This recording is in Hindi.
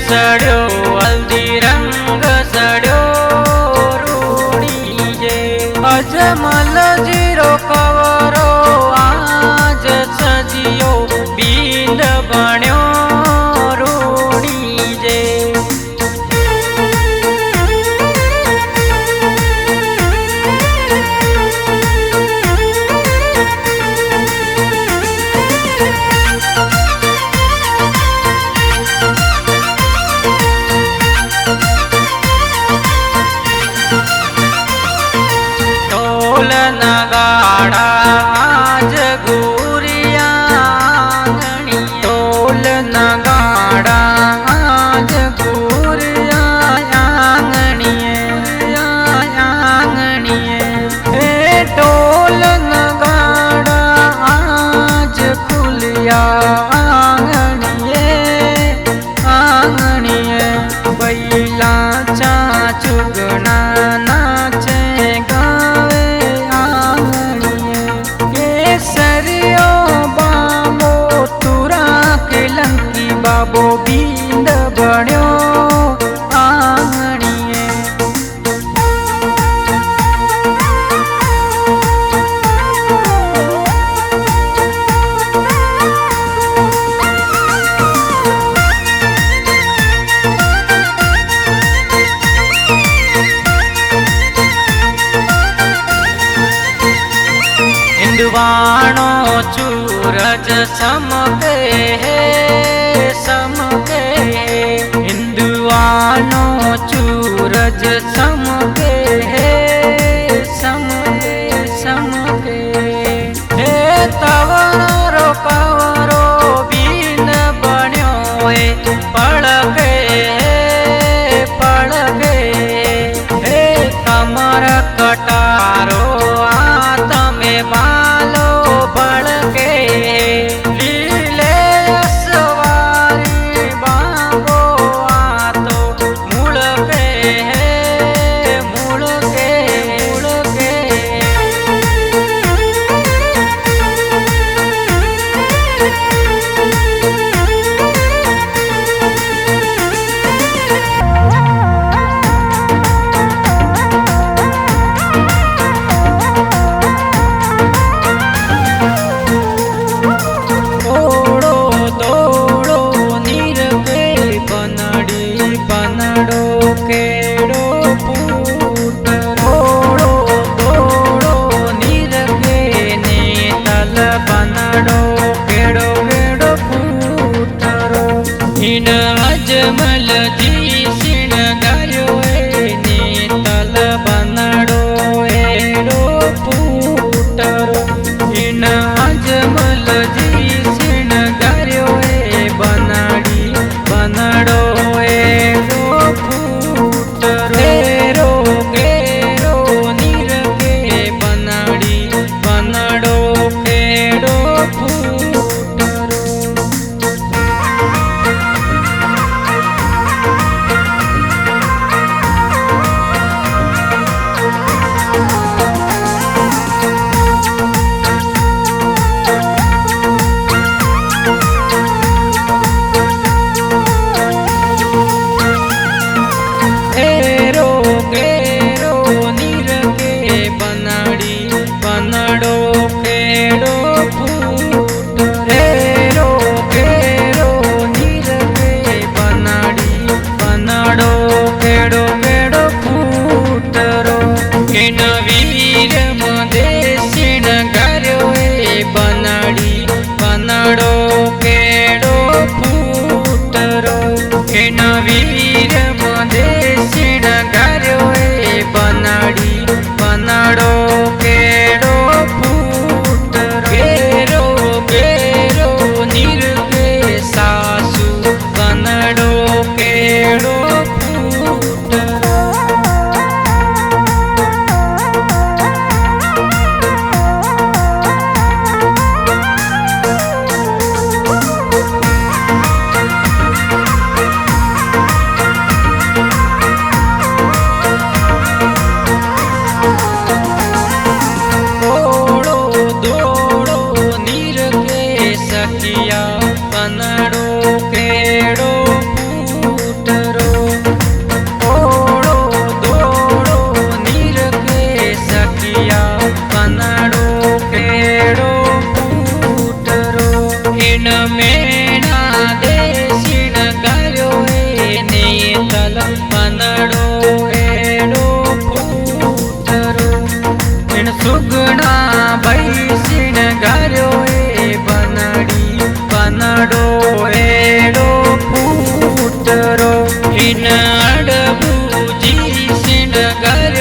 सड़ो हल्दी रंग सड़ो रूड़ी जे अजमल जीरो कवरो आज सजियो बींद बण्यो रूड़ी जे नगाड़ा आज गुरिया आंगणी ढोल नगाड़ा आज गुरिया आंगणी हे ढोल नगाड़ा आज खुलिया आंगणी बैला चा चुगना नाचे बाबो बींद बण्यो आंगणीए इंदुवाणो सूरज समके समके हिंदुआनो सूरज समके समके समके हे तवरो कवरो बीन बण्यो हे पड़के पड़के हे कमर कटारो हाथ में बालो बड़के अजमल जी श्रृंगार्यो ने तल बनड़ो एड़ो फूटरो इन अजमल जी श्रृंगार्यो बनाड़ी बनड़ो एड़ो फूटरो गेरो गेरो नीरगे बनाड़ी बनड़ो केड़ो वीर मदे श्रृंगार्यो बनाड़ी बनड़ो केड़ो फूटरो वीर मदे श्रृंगार्यो बनाड़ी बनड़ो केड़ो फूटरो गेरो गेरो नीरगे सासू बनड़ो केड़ो बनड़ो केड़ो फूट मेणा दे शिणगार्यो ने तल पनड़ो एड़ो फूटरो इन सुगना भई शिणगार्यो बनड़ी पनड़ो एड़ो फूटरो इन अड़बूजी शिणगार्यो